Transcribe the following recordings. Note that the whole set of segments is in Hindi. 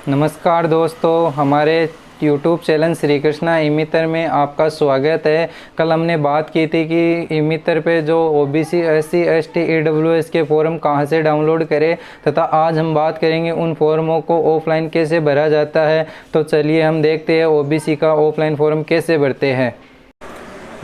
नमस्कार दोस्तों, हमारे YouTube चैनल श्री कृष्णा ई-मित्र में आपका स्वागत है। कल हमने बात की थी कि ई-मित्र पे जो OBC SC ST EWS के फॉर्म कहां से डाउनलोड करें, तथा आज हम बात करेंगे उन फॉर्मों को ऑफलाइन कैसे भरा जाता है। तो चलिए हम देखते हैं OBC का ऑफलाइन फॉर्म कैसे भरते हैं।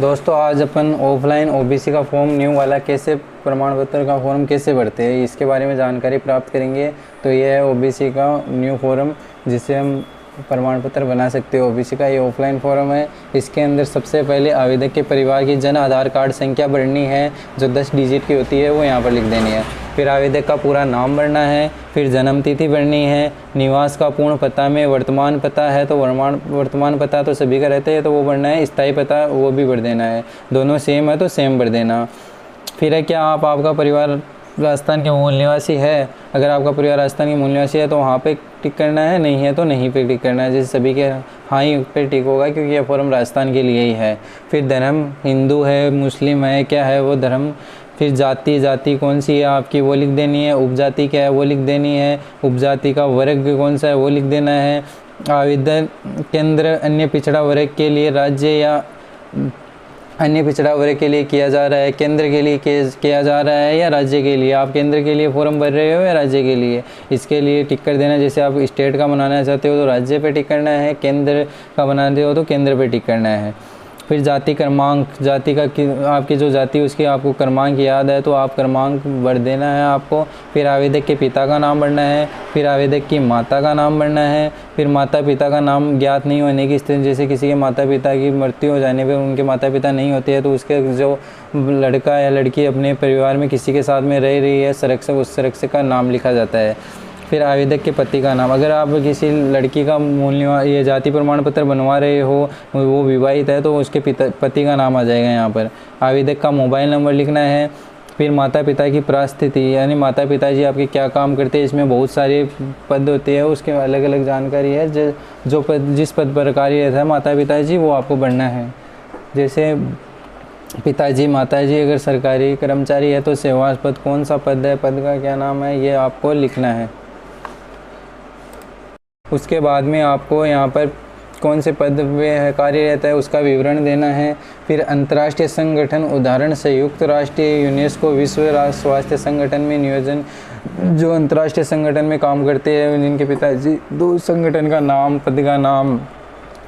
दोस्तों, आज अपन ऑफलाइन OBC का फॉर्म न्यू वाला कैसे प्रमाण पत्र का फॉर्म कैसे भरते हैं इसके बारे में जानकारी प्राप्त करेंगे। तो यह है OBC का न्यू फॉर्म जिसे हम प्रमाण पत्र बना सकते हो। OBC का ये ऑफलाइन फॉर्म है। इसके अंदर सबसे पहले आवेदक के परिवार की जन आधार कार्ड संख्या भरनी है, जो 10 डिजिट की होती है, वो यहाँ पर लिख देनी है। फिर आवेदक का पूरा नाम भरना है, फिर जन्म तिथि भरनी है, निवास का पूर्ण पता में वर्तमान पता है तो वर्तमान पता तो सभी का रहता है तो वो भरना है, स्थायी पता वो भी भर देना है, दोनों सेम है तो सेम भर देना। फिर है क्या आपका परिवार राजस्थान के मूल निवासी है। अगर आपका परिवार राजस्थान के मूल निवासी है तो वहाँ पे टिक करना है, नहीं है तो नहीं पे टिक करना है। जैसे सभी के हाँ ही पे टिक होगा क्योंकि यह फॉर्म राजस्थान के लिए ही है। फिर धर्म हिंदू है, मुस्लिम है, क्या है वो धर्म। फिर जाति कौन सी है आपकी वो लिख देनी है, उपजाति क्या है वो लिख देनी है, उपजाति का वर्ग कौन सा है वो लिख देना है। आवेदन केंद्र अन्य पिछड़ा वर्ग के लिए राज्य या अन्य पिछड़ा वर्ग के लिए किया जा रहा है, केंद्र के लिए किया जा रहा है या राज्य के लिए। आप केंद्र के लिए फॉर्म भर रहे हो या राज्य के लिए, इसके लिए टिक कर देना। जैसे आप स्टेट का बनाना चाहते हो तो राज्य पे टिक करना है, केंद्र का बनाते हो तो केंद्र पे टिक करना है। फिर जाति क्रमांक, जाति का आपकी जो जाति उसकी आपको क्रमांक याद है तो आप क्रमांक भर देना है आपको। फिर आवेदक के पिता का नाम भरना है, फिर आवेदक की माता का नाम भरना है। फिर माता पिता का नाम ज्ञात नहीं होने की स्थिति, जैसे किसी के माता पिता की मृत्यु हो जाने पर उनके माता पिता नहीं होते हैं तो उसके जो लड़का या लड़की अपने परिवार में किसी के साथ में रह रही है संरक्षक, उस संरक्षक का नाम लिखा जाता है। फिर आवेदक के पति का नाम, अगर आप किसी लड़की का मूल निवास ये जाति प्रमाण पत्र बनवा रहे हो, वो विवाहित है तो उसके पति का नाम आ जाएगा यहाँ पर। आवेदक का मोबाइल नंबर लिखना है। फिर माता पिता की परिस्थिति, यानी माता पिताजी आपके क्या काम करते हैं, इसमें बहुत सारे पद होते हैं, उसके अलग अलग जानकारी है। जो पद जिस पद पर कार्यरत है माता पिताजी वो आपको भरना है। जैसे पिताजी माताजी अगर सरकारी कर्मचारी है तो सेवा पद कौन सा पद है, पद का क्या नाम है, ये आपको लिखना है। उसके बाद में आपको यहाँ पर कौन से पद में कार्यरत है उसका विवरण देना है। फिर अंतर्राष्ट्रीय संगठन, उदाहरण संयुक्त राष्ट्र, यूनेस्को, विश्व स्वास्थ्य संगठन में नियोजन, जो अंतर्राष्ट्रीय संगठन में काम करते हैं जिनके पिताजी दो संगठन का नाम, पद का नाम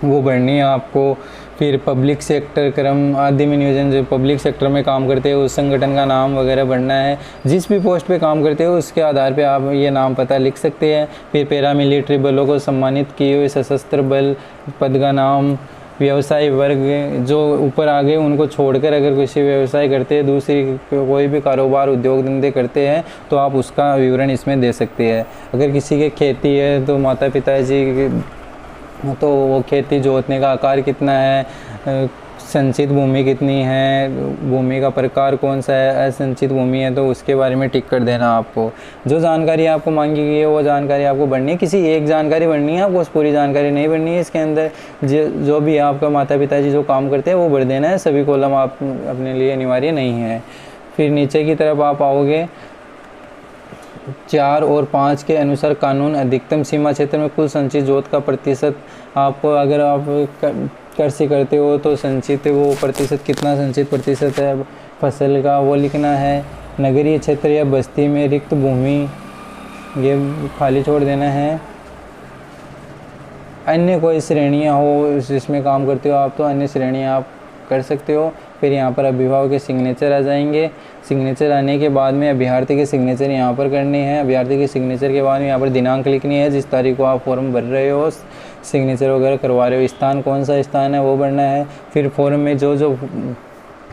वो भरनी है आपको। फिर पब्लिक सेक्टर क्रम आदि में नियोजन, जो पब्लिक सेक्टर में काम करते हैं उस संगठन का नाम वगैरह भरना है। जिस भी पोस्ट पे काम करते हो उसके आधार पे आप ये नाम पता लिख सकते हैं। फिर पैरामिलिट्री बलों को सम्मानित किए हुए सशस्त्र बल, पद का नाम। व्यवसाय वर्ग, जो ऊपर आ गए उनको छोड़कर अगर किसी व्यवसाय करते हैं, दूसरी कोई भी कारोबार उद्योग धंधे करते हैं तो आप उसका विवरण इसमें दे सकते हैं। अगर किसी के खेती है तो माता पिताजी तो वो खेती जोतने का आकार कितना है, संचित भूमि कितनी है, भूमि का प्रकार कौन सा है, असंचित भूमि है तो उसके बारे में टिक कर देना आपको। जो जानकारी आपको मांगी गई है वो जानकारी आपको भरनी है। किसी एक जानकारी भरनी है, आपको पूरी जानकारी नहीं भरनी है। इसके अंदर जो भी आपका माता पिताजी जो काम करते हैं वो भर देना है, सभी कॉलम आप अपने लिए अनिवार्य नहीं है। फिर नीचे की तरफ आप आओगे, 4 और 5 के अनुसार कानून अधिकतम सीमा क्षेत्र में कुल संचित जोत का प्रतिशत आपको, अगर आप कृषि करते हो तो संचित वो प्रतिशत कितना संचित प्रतिशत है फसल का वो लिखना है। नगरीय क्षेत्र या बस्ती में रिक्त भूमि ये खाली छोड़ देना है। अन्य कोई श्रेणियाँ हो जिसमें काम करते हो आप तो अन्य श्रेणियाँ आप कर सकते हो। फिर यहाँ पर अभिभावक के सिग्नेचर आ जाएंगे। सिग्नेचर आने के बाद में अभ्यर्थी के सिग्नेचर यहाँ पर करने हैं। अभ्यर्थी के सिग्नेचर के बाद में यहाँ पर दिनांक लिखनी है, जिस तारीख को आप फॉर्म भर रहे हो, सिग्नेचर वगैरह करवा रहे हो। स्थान कौन सा स्थान है वो भरना है। फिर फॉर्म में जो जो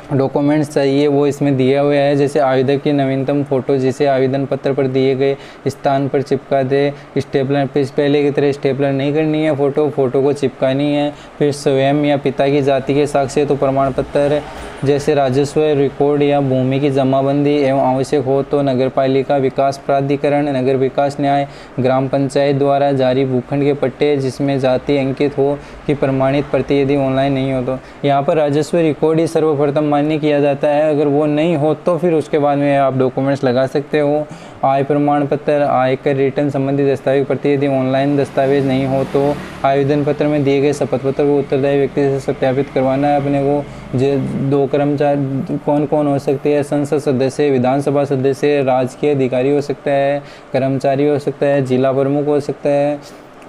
डॉक्यूमेंट्स चाहिए वो इसमें दिया हुआ है। जैसे आवेदक की नवीनतम फ़ोटो जिसे आवेदन पत्र पर दिए गए स्थान पर चिपका दे। स्टेपलर पहले की तरह स्टेपलर नहीं करनी है, फ़ोटो को चिपकानी है। फिर स्वयं या पिता की जाति के साक्ष्य तो प्रमाण पत्र जैसे राजस्व रिकॉर्ड या भूमि की जमाबंदी एवं आवश्यक हो तो नगरपालिका विकास प्राधिकरण, नगर विकास न्याय, ग्राम पंचायत द्वारा जारी भूखंड के पट्टे जिसमें जाति अंकित हो की प्रमाणित प्रति यदि ऑनलाइन नहीं हो तो यहाँ पर राजस्व रिकॉर्ड ही सर्वप्रथम मान्य किया जाता है। अगर वो नहीं हो तो फिर उसके बाद में आप डॉक्यूमेंट्स लगा सकते हो। आय प्रमाण पत्र, आयकर रिटर्न संबंधी दस्तावेज प्रति यदि ऑनलाइन दस्तावेज नहीं हो तो आवेदन पत्र में दिए गए शपथ पत्र को उत्तरदायी व्यक्ति से सत्यापित करवाना है अपने को। दो कर्मचारी कौन कौन हो सकते हैं? संसद सदस्य, विधानसभा सदस्य, राजकीय अधिकारी हो सकता है, कर्मचारी हो सकता है, जिला प्रमुख हो सकता है,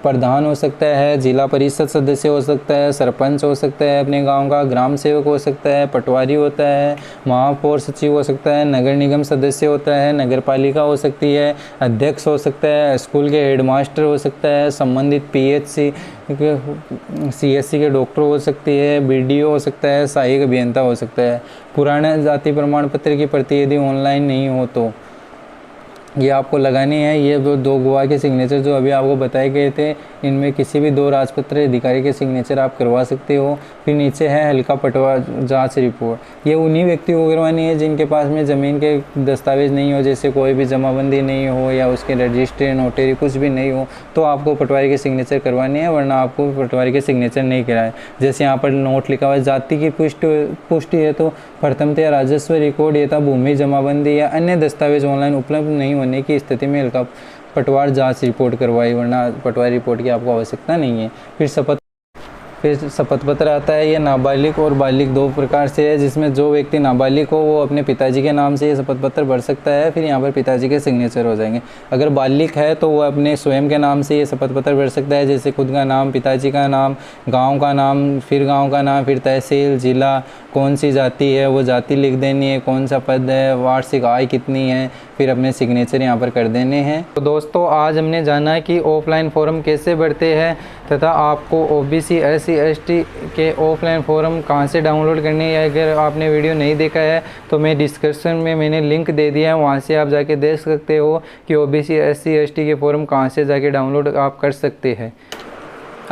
प्रधान हो सकता है, जिला परिषद सदस्य हो सकता है, सरपंच हो सकता है अपने गांव का, ग्राम सेवक हो सकता है, पटवारी होता है, महापौर सचिव हो सकता है, नगर निगम सदस्य होता है, नगर पालिका हो सकती है, अध्यक्ष हो सकता है, स्कूल के हेडमास्टर हो सकता है, संबंधित पीएचसी सीएससी के डॉक्टर हो सकती है, बीडीओ हो सकता है, सहायक अभियंता हो सकता है। पुराने जाति प्रमाण पत्र की प्रति यदि ऑनलाइन नहीं हो तो ये आपको लगानी है। ये दो गवाह के सिग्नेचर जो अभी आपको बताए गए थे, इनमें किसी भी दो राजपत्र अधिकारी के सिग्नेचर आप करवा सकते हो। फिर नीचे है हल्का पटवा जांच रिपोर्ट। ये उन्हीं व्यक्तियों को करवानी है जिनके पास में ज़मीन के दस्तावेज नहीं हो, जैसे कोई भी जमाबंदी नहीं हो या उसके रजिस्ट्री नोटरी कुछ भी नहीं हो, तो आपको पटवारी के सिग्नेचर करवानी है, वरना आपको पटवारी के सिग्नेचर नहीं कराए। जैसे यहाँ पर नोट लिखा हुआ है, जाति की पुष्टि है तो प्रथमतया राजस्व रिकॉर्ड या भूमि जमाबंदी या अन्य दस्तावेज ऑनलाइन उपलब्ध नहीं होने की स्थिति में हल्का पटवार जांच रिपोर्ट करवाई, वरना पटवारी रिपोर्ट की आपको आवश्यकता नहीं है। फिर शपथ पत्र आता है। ये नाबालिग और बालिग दो प्रकार से है, जिसमें जो व्यक्ति नाबालिग हो वो अपने पिताजी के नाम से ये शपथ पत्र भर सकता है, फिर यहाँ पर पिताजी के सिग्नेचर हो जाएंगे। अगर बालिग है तो वो अपने स्वयं के नाम से ये शपथ पत्र भर सकता है, जैसे खुद का नाम, पिताजी का नाम, गांव का नाम, फिर गांव का नाम, फिर तहसील, जिला, कौन सी जाति है वो जाति लिख देनी है, कौन सा पद है, वार्षिक आय कितनी है, फिर अपने सिग्नेचर यहाँ पर कर देने हैं। तो दोस्तों आज हमने जाना कि ऑफलाइन फॉर्म कैसे भरते हैं तथा आपको ओबीसी SC ST के ऑफलाइन फॉर्म कहाँ से डाउनलोड करने हैं। अगर आपने वीडियो नहीं देखा है तो मैं डिस्क्रिप्शन में मैंने लिंक दे दिया है, वहाँ से आप जाके देख सकते हो कि ओबीसी SC ST के फॉर्म कहाँ से जाके डाउनलोड आप कर सकते हैं।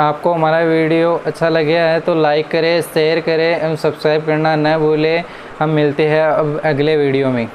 आपको हमारा वीडियो अच्छा लगा है तो लाइक करें, शेयर करें एवं सब्सक्राइब करना न भूलें। हम मिलते हैं अब अगले वीडियो में।